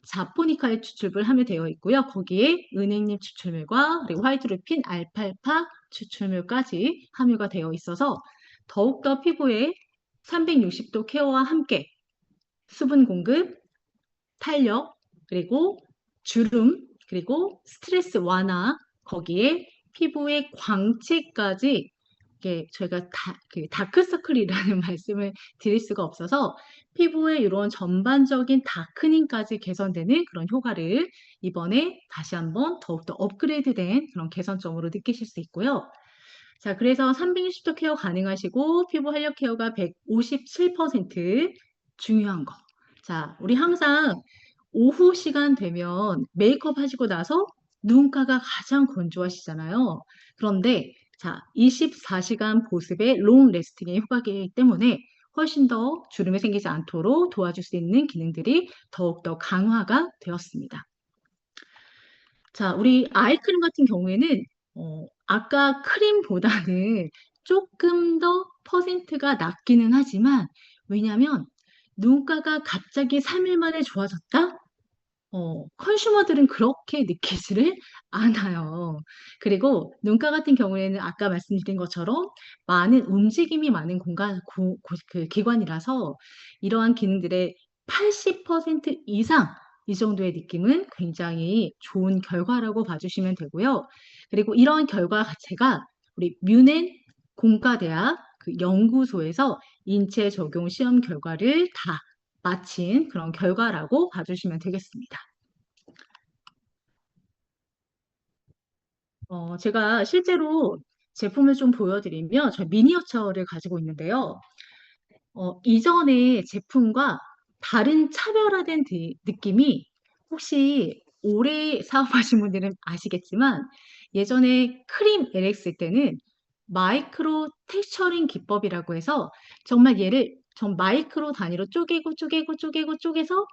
자포니카의 추출물 함유되어 있고요. 거기에 은행잎 추출물과 그리고 화이트루핀, 알팔파 추출물까지 함유가 되어 있어서 더욱더 피부에 360도 케어와 함께 수분 공급, 탄력, 그리고 주름, 그리고 스트레스 완화, 거기에 피부의 광채까지 이게 저희가 그 다크서클이라는 말씀을 드릴 수가 없어서 피부의 이런 전반적인 다크닝까지 개선되는 그런 효과를 이번에 다시 한번 더욱더 업그레이드된 그런 개선점으로 느끼실 수 있고요. 자, 그래서 360도 케어 가능하시고 피부 활력 케어가 157% 중요한 거. 자, 우리 항상 오후 시간 되면 메이크업 하시고 나서 눈가가 가장 건조하시잖아요. 그런데 자, 24시간 보습의 롱 레스팅의 효과이기 때문에 훨씬 더 주름이 생기지 않도록 도와줄 수 있는 기능들이 더욱더 강화가 되었습니다. 자, 우리 아이크림 같은 경우에는 아까 크림보다는 조금 더 퍼센트가 낮기는 하지만 왜냐하면 눈가가 갑자기 3일 만에 좋아졌다? 컨슈머들은 그렇게 느끼지를 않아요. 그리고 눈가 같은 경우에는 아까 말씀드린 것처럼 많은 움직임이 많은 그 기관이라서 이러한 기능들의 80% 이상 이 정도의 느낌은 굉장히 좋은 결과라고 봐주시면 되고요. 그리고 이러한 결과 자체가 우리 뮌헨 공과대학 그 연구소에서 인체 적용 시험 결과를 다 마친 그런 결과라고 봐주시면 되겠습니다. 제가 실제로 제품을 좀 보여드리면 저 미니어처를 가지고 있는데요. 이전의 제품과 다른 차별화된 느낌이 혹시 오래 사업하신 분들은 아시겠지만 예전에 크림 LX 때는 마이크로 텍스처링 기법이라고 해서 정말 얘를 전 마이크로 단위로 쪼개서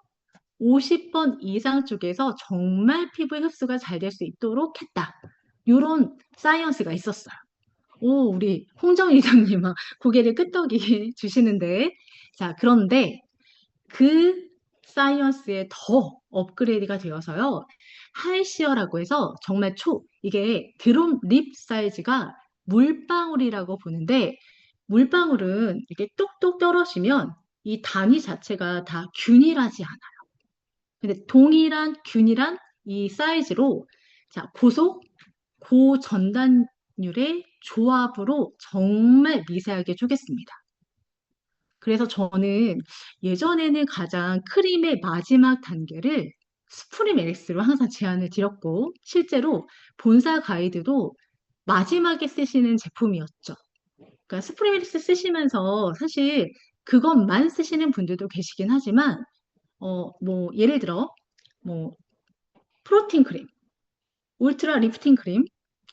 50번 이상 쪽에서 정말 피부의 흡수가 잘 될 수 있도록 했다. 이런 사이언스가 있었어요. 오, 우리 홍정희 이사님 막 고개를 끄덕이 주시는데. 자, 그런데 그 사이언스에 더 업그레이드가 되어서요. 하이시어라고 해서 정말 이게 드롭 립 사이즈가 물방울이라고 보는데 물방울은 이렇게 뚝뚝 떨어지면 이 단위 자체가 다 균일하지 않아요. 근데 동일한 균일한 이 사이즈로 자, 고전단율의 조합으로 정말 미세하게 쪼갰습니다. 그래서 저는 예전에는 가장 크림의 마지막 단계를 스프림 LX로 항상 제안을 드렸고 실제로 본사 가이드도 마지막에 쓰시는 제품이었죠. 그러니까 스프림 LX 쓰시면서 사실 그것만 쓰시는 분들도 계시긴 하지만 뭐 예를 들어 뭐 프로틴 크림 울트라 리프팅 크림,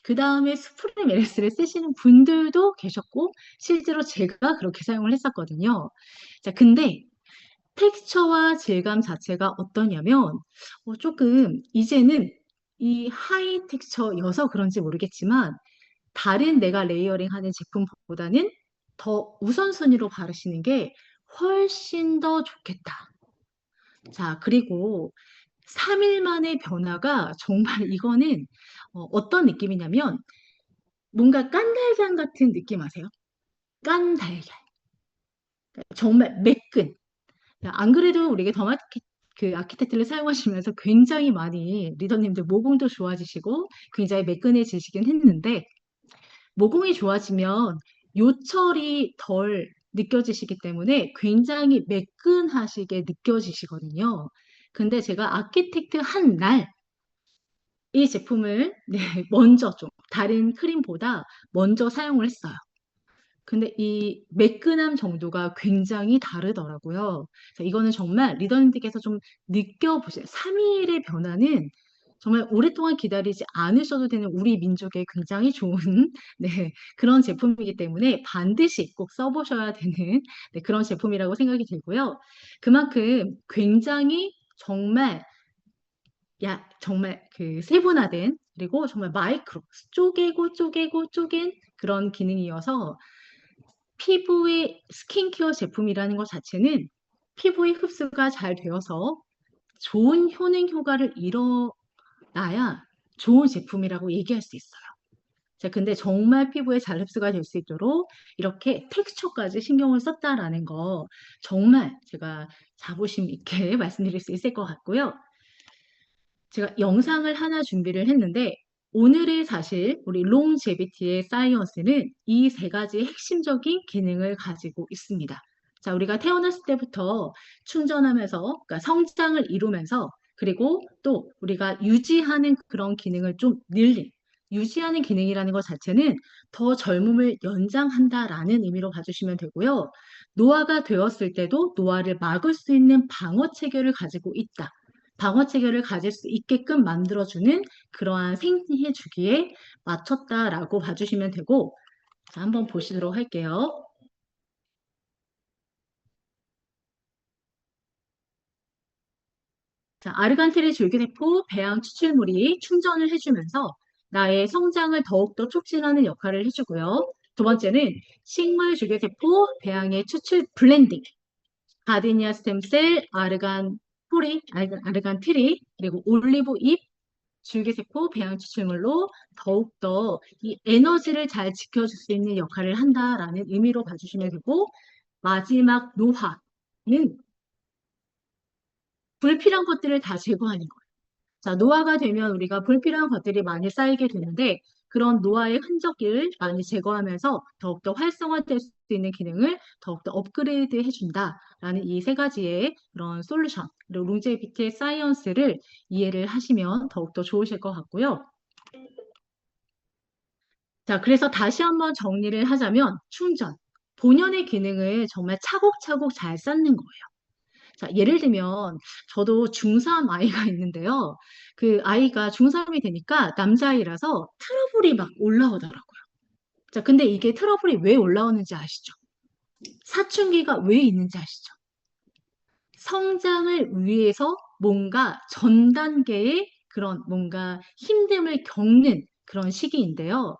그 다음에 스프림 LS를 쓰시는 분들도 계셨고, 실제로 제가 그렇게 사용을 했었거든요. 자, 근데 텍스처와 질감 자체가 어떠냐면, 조금 이제는 이 하이 텍스처여서 그런지 모르겠지만, 다른 내가 레이어링 하는 제품보다는 더 우선순위로 바르시는 게 훨씬 더 좋겠다. 자, 그리고 3일 만의 변화가 정말 이거는 떤 느낌이냐면 뭔가 깐달걀 같은 느낌 아세요? 깐달걀. 정말 매끈. 안 그래도 우리가 그 아키텍트를 사용하시면서 굉장히 많이 리더님들 모공도 좋아지시고 굉장히 매끈해지시긴 했는데 모공이 좋아지면 요철이 덜 느껴지시기 때문에 굉장히 매끈하시게 느껴지시거든요. 근데 제가 아키텍트 한 날 이 제품을 네, 먼저 좀 다른 크림보다 먼저 사용을 했어요. 근데 이 매끈함 정도가 굉장히 다르더라고요. 그래서 이거는 정말 리더님들께서 좀 느껴보세요. 3일의 변화는 정말 오랫동안 기다리지 않으셔도 되는 우리 민족의 굉장히 좋은 네, 그런 제품이기 때문에 반드시 꼭 써보셔야 되는 네, 그런 제품이라고 생각이 들고요. 그만큼 굉장히 정말 그 세분화된 그리고 정말 마이크로 쪼갠 그런 기능이어서 피부의 스킨케어 제품이라는 것 자체는 피부의 흡수가 잘 되어서 좋은 효능 효과를 이뤄나야 좋은 제품이라고 얘기할 수 있어요. 자, 근데 정말 피부에 잘 흡수가 될 수 있도록 이렇게 텍스처까지 신경을 썼다라는 거 정말 제가 자부심 있게 말씀드릴 수 있을 것 같고요. 제가 영상을 하나 준비를 했는데 오늘의 사실 우리 롱제비티의 사이언스는 이 세 가지 핵심적인 기능을 가지고 있습니다. 자, 우리가 태어났을 때부터 충전하면서 그러니까 성장을 이루면서 그리고 또 우리가 유지하는 그런 기능을 좀 유지하는 기능이라는 것 자체는 더 젊음을 연장한다라는 의미로 봐주시면 되고요. 노화가 되었을 때도 노화를 막을 수 있는 방어 체계를 가지고 있다. 방어 체계를 가질 수 있게끔 만들어주는 그러한 생리해 주기에 맞췄다라고 봐주시면 되고, 자, 한번 보시도록 할게요. 자, 아르간테리 줄기세포 배양 추출물이 충전을 해주면서 나의 성장을 더욱더 촉진하는 역할을 해주고요. 두 번째는 식물 줄기세포 배양의 추출 블렌딩, 가디니아 스템셀 아르간 포리, 아르간 트리, 그리고 올리브 잎, 줄기세포, 배양추출물로 더욱더 이 에너지를 잘 지켜줄 수 있는 역할을 한다라는 의미로 봐주시면 되고, 마지막 노화는 불필요한 것들을 다 제거하는 거예요. 자, 노화가 되면 우리가 불필요한 것들이 많이 쌓이게 되는데 그런 노화의 흔적을 많이 제거하면서 더욱더 활성화될 수 있는 기능을 더욱더 업그레이드 해준다라는 이 세 가지의 그런 솔루션, 그리고 롱제비티의 사이언스를 이해를 하시면 더욱더 좋으실 것 같고요. 자, 그래서 다시 한번 정리를 하자면 충전, 본연의 기능을 정말 차곡차곡 잘 쌓는 거예요. 자, 예를 들면 저도 중3 아이가 있는데요. 그 아이가 중3이 되니까 남자아이라서 트러블이 막 올라오더라고요. 자, 근데 이게 트러블이 왜 올라오는지 아시죠? 사춘기가 왜 있는지 아시죠? 성장을 위해서 뭔가 전 단계의 그런 뭔가 힘듦을 겪는 그런 시기인데요.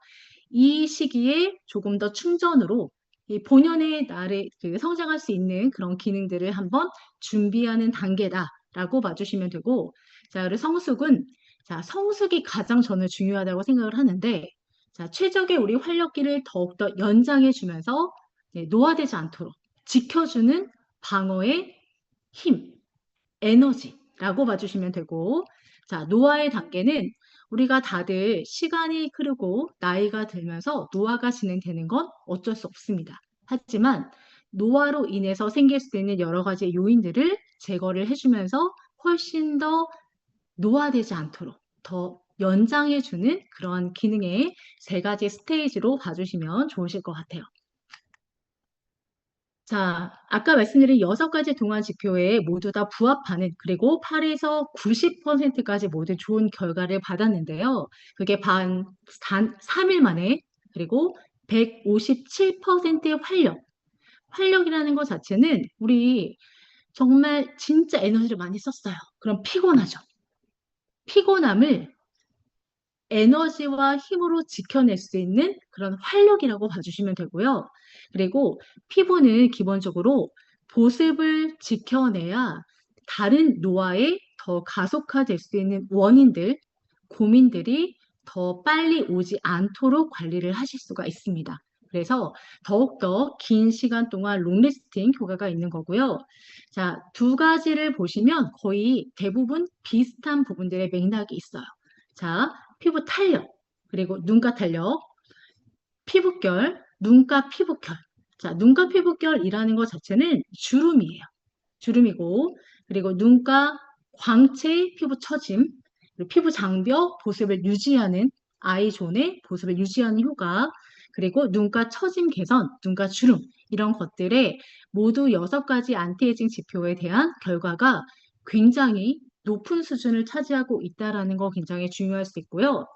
이 시기에 조금 더 충전으로 이 본연의 나를 그 성장할 수 있는 그런 기능들을 한번 준비하는 단계다라고 봐주시면 되고, 자, 그리고 성숙은 자, 성숙이 가장 저는 중요하다고 생각을 하는데, 자, 최적의 우리 활력기를 더욱더 연장해 주면서 노화되지 않도록 지켜주는 방어의 힘, 에너지라고 봐주시면 되고, 자, 노화의 단계는 우리가 다들 시간이 흐르고 나이가 들면서 노화가 진행되는 건 어쩔 수 없습니다. 하지만 노화로 인해서 생길 수 있는 여러 가지 요인들을 제거를 해주면서 훨씬 더 노화되지 않도록 더 연장해주는 그런 기능의 세 가지 스테이지로 봐주시면 좋으실 것 같아요. 자, 아까 말씀드린 6가지 동안 지표에 모두 다 부합하는 그리고 8에서 90%까지 모두 좋은 결과를 받았는데요. 그게 단 3일 만에 그리고 157%의 활력. 활력이라는 것 자체는 우리 정말 진짜 에너지를 많이 썼어요. 그럼 피곤하죠. 피곤함을 에너지와 힘으로 지켜낼 수 있는 그런 활력이라고 봐주시면 되고요. 그리고 피부는 기본적으로 보습을 지켜내야 다른 노화에 더 가속화될 수 있는 원인들, 고민들이 더 빨리 오지 않도록 관리를 하실 수가 있습니다. 그래서 더욱더 긴 시간 동안 롱래스팅 효과가 있는 거고요. 자, 두 가지를 보시면 거의 대부분 비슷한 부분들의 맥락이 있어요. 자, 피부 탄력, 그리고 눈가 탄력, 피부결, 눈가 피부결. 자, 눈가 피부결이라는 것 자체는 주름이에요. 주름이고, 그리고 눈가 광채 피부 처짐, 그리고 피부 장벽 보습을 유지하는 아이존의 보습을 유지하는 효과, 그리고 눈가 처짐 개선, 눈가 주름 이런 것들에 모두 6가지 안티에이징 지표에 대한 결과가 굉장히 높은 수준을 차지하고 있다라는 거 굉장히 중요할 수 있고요.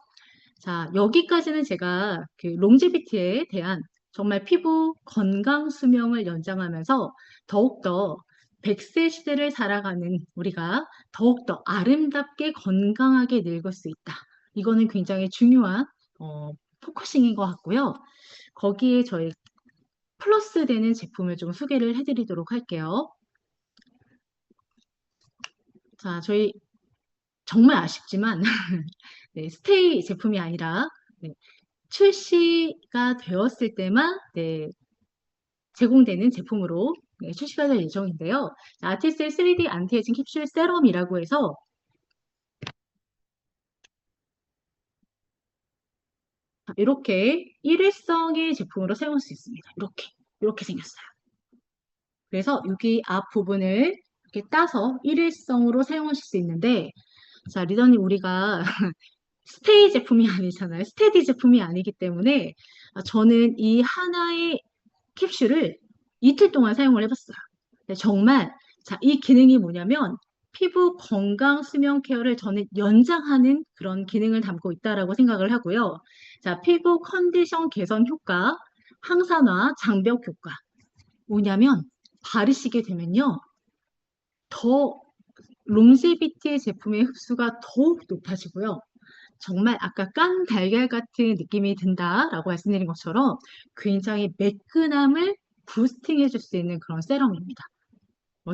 자, 여기까지는 제가 그 롱지비티에 대한 정말 피부 건강 수명을 연장하면서 더욱더 100세 시대를 살아가는 우리가 더욱더 아름답게 건강하게 늙을 수 있다. 이거는 굉장히 중요한 포커싱인 것 같고요. 거기에 저희 플러스 되는 제품을 좀 소개를 해드리도록 할게요. 자, 저희 정말 아쉽지만 네, 스테이 제품이 아니라 네, 출시가 되었을 때만 네, 제공되는 제품으로 네, 출시가 될 예정인데요. 아티셀 3D 안티에이징 캡슐 세럼이라고 해서 이렇게 일회성의 제품으로 사용할 수 있습니다. 이렇게 생겼어요. 그래서 여기 앞부분을 이렇게 따서 일회성으로 사용하실 수 있는데 자, 리더님 우리가 스테이 제품이 아니잖아요. 스테디 제품이 아니기 때문에 저는 이 하나의 캡슐을 이틀 동안 사용을 해봤어요. 근데 정말 자, 이 기능이 뭐냐면 피부 건강 수명 케어를 저는 연장하는 그런 기능을 담고 있다라고 생각을 하고요. 자, 피부 컨디션 개선 효과, 항산화, 장벽 효과. 뭐냐면 바르시게 되면요. 더 롱제비티의 제품의 흡수가 더욱 높아지고요. 정말 아까 깐 달걀 같은 느낌이 든다라고 말씀드린 것처럼 굉장히 매끈함을 부스팅해 줄 수 있는 그런 세럼입니다.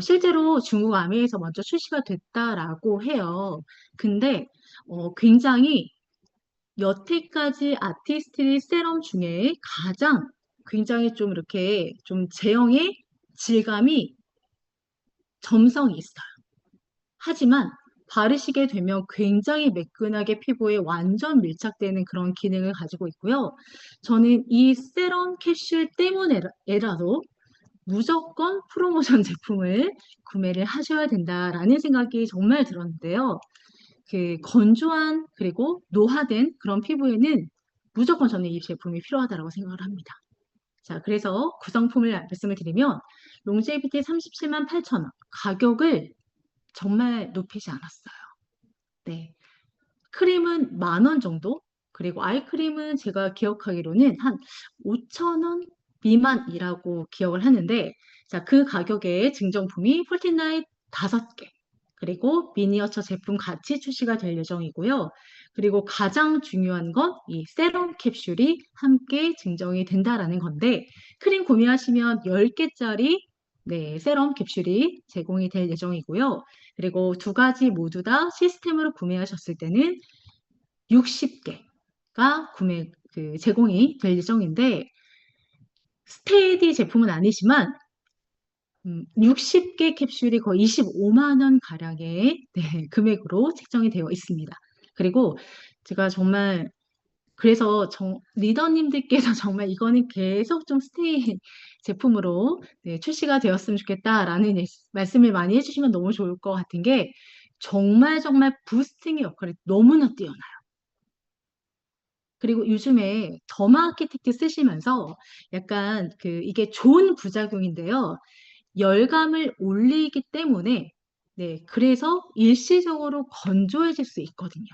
실제로 중국 아미에서 먼저 출시가 됐다라고 해요. 근데 굉장히 여태까지 아티스트리 세럼 중에 가장 굉장히 좀 이렇게 좀 제형의 질감이 점성이 있어요. 하지만 바르시게 되면 굉장히 매끈하게 피부에 완전 밀착되는 그런 기능을 가지고 있고요. 저는 이 세럼 캡슐 때문에라도 무조건 프로모션 제품을 구매를 하셔야 된다라는 생각이 정말 들었는데요. 그 건조한 그리고 노화된 그런 피부에는 무조건 저는 이 제품이 필요하다고 생각을 합니다. 자, 그래서 구성품을 말씀을 드리면 롱제비티 37만 8천 원 가격을 정말 높이지 않았어요. 네. 크림은 10,000원 정도? 그리고 아이크림은 제가 기억하기로는 한 5천 원 미만이라고 기억을 하는데, 자, 그 가격에 증정품이 폴틴라이트 5개, 그리고 미니어처 제품 같이 출시가 될 예정이고요. 그리고 가장 중요한 건 이 세럼 캡슐이 함께 증정이 된다라는 건데, 크림 구매하시면 10개짜리 네, 세럼 캡슐이 제공이 될 예정이고요. 그리고 두 가지 모두 다 시스템으로 구매하셨을 때는 60개가 제공이 될 예정인데, 스테디 제품은 아니지만, 60개 캡슐이 거의 25만 원 가량의 네, 금액으로 책정이 되어 있습니다. 그리고 제가 정말 그래서 리더님들께서 정말 이거는 계속 좀 스테이 제품으로 네, 출시가 되었으면 좋겠다라는 말씀을 많이 해주시면 너무 좋을 것 같은 게 정말 정말 부스팅의 역할이 너무나 뛰어나요. 그리고 요즘에 더마 아키텍트 쓰시면서 약간 이게 좋은 부작용인데요. 열감을 올리기 때문에 네, 그래서 일시적으로 건조해질 수 있거든요.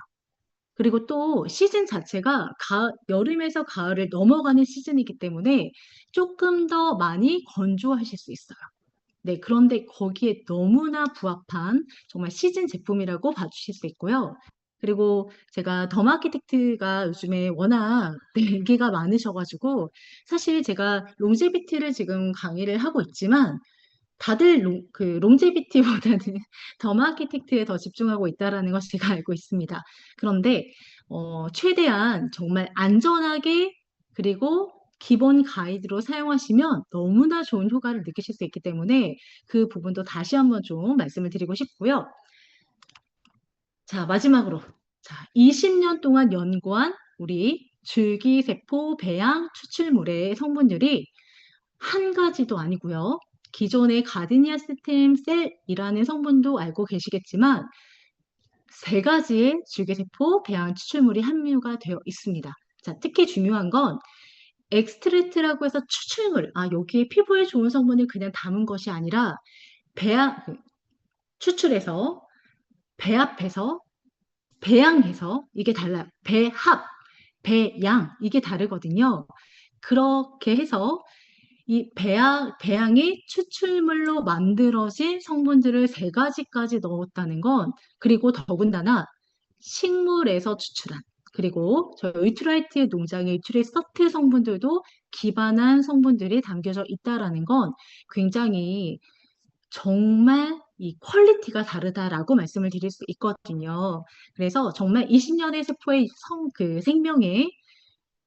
그리고 또 시즌 자체가 여름에서 가을을 넘어가는 시즌이기 때문에 조금 더 많이 건조하실 수 있어요. 네, 그런데 거기에 너무나 부합한 정말 시즌 제품이라고 봐주실 수 있고요. 그리고 제가 더마아키텍트가 요즘에 워낙 네, 인기가 많으셔가지고 사실 제가 롱제비티를 지금 강의를 하고 있지만 다들 롱제비티보다는 더마아키텍트에 더 집중하고 있다라는 것을 제가 알고 있습니다. 그런데 최대한 정말 안전하게 그리고 기본 가이드로 사용하시면 너무나 좋은 효과를 느끼실 수 있기 때문에 그 부분도 다시 한번 좀 말씀을 드리고 싶고요. 자, 마지막으로. 자, 20년 동안 연구한 우리 줄기세포 배양 추출물의 성분들이 한 가지도 아니고요. 기존의 가드니아 스템 셀이라는 성분도 알고 계시겠지만 세 가지의 줄기세포 배양 추출물이 함유가 되어 있습니다. 자, 특히 중요한 건 엑스트랙트라고 해서 추출물, 여기에 피부에 좋은 성분을 그냥 담은 것이 아니라 추출해서 배합해서 배양해서 이게 달라요. 배양 이게 다르거든요. 그렇게 해서 이 배양이 추출물로 만들어진 성분들을 세 가지까지 넣었다는 건 그리고 더군다나 식물에서 추출한 그리고 저 의트라이트 농장의 의트리서트 성분들도 기반한 성분들이 담겨져 있다라는 건 굉장히 정말 이 퀄리티가 다르다라고 말씀을 드릴 수 있거든요. 그래서 정말 20년의 세포의 생명의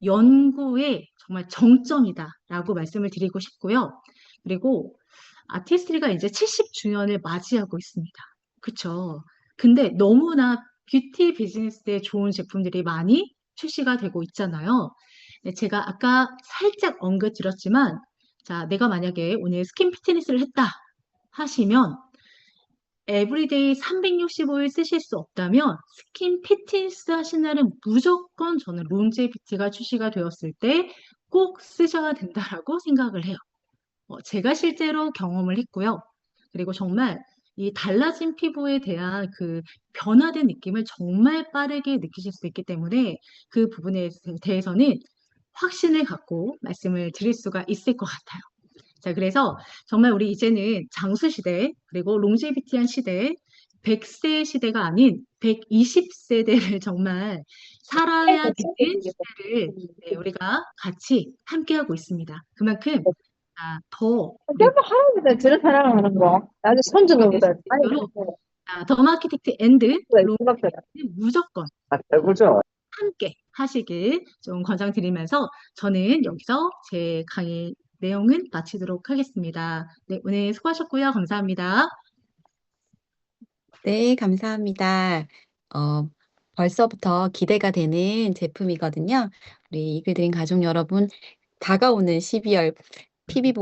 연구의 정말 정점이다라고 말씀을 드리고 싶고요. 그리고 아티스트리가 이제 70주년을 맞이하고 있습니다. 그쵸? 근데 너무나 뷰티 비즈니스에 좋은 제품들이 많이 출시가 되고 있잖아요. 네, 제가 아까 살짝 언급 드렸지만, 자, 내가 만약에 오늘 스킨 피트니스를 했다 하시면 에브리데이 365일 쓰실 수 없다면 스킨 피트니스 하신 날은 무조건 저는 롱제비티가 출시가 되었을 때 꼭 쓰셔야 된다라고 생각을 해요. 제가 실제로 경험을 했고요. 그리고 정말 이 달라진 피부에 대한 그 변화된 느낌을 정말 빠르게 느끼실 수 있기 때문에 그 부분에 대해서는 확신을 갖고 말씀을 드릴 수가 있을 것 같아요. 자, 그래서 정말 우리 이제는 장수 시대, 그리고 롱제비티한 시대, 100세 시대가 아닌 120세대를 정말 살아야 되는 시대를 네, 우리가 같이 함께하고 있습니다. 그만큼 더 우리 결국 할아버지들 저런 사랑하는 거. 나중에 손주 될 수 놈들 많이 있도록 있고. 더 마케티트 앤드 롱 수박들. 무조건 아, 최고죠. 함께 하시길 좀 권장드리면서 저는 여기서 제 강의 내용은 마치도록 하겠습니다. 네, 오늘 수고하셨고요. 감사합니다. 네, 감사합니다. 어, 벌써부터 기대가 되는 제품이거든요. 우리 이글드림 가족 여러분, 다가오는 12월 PB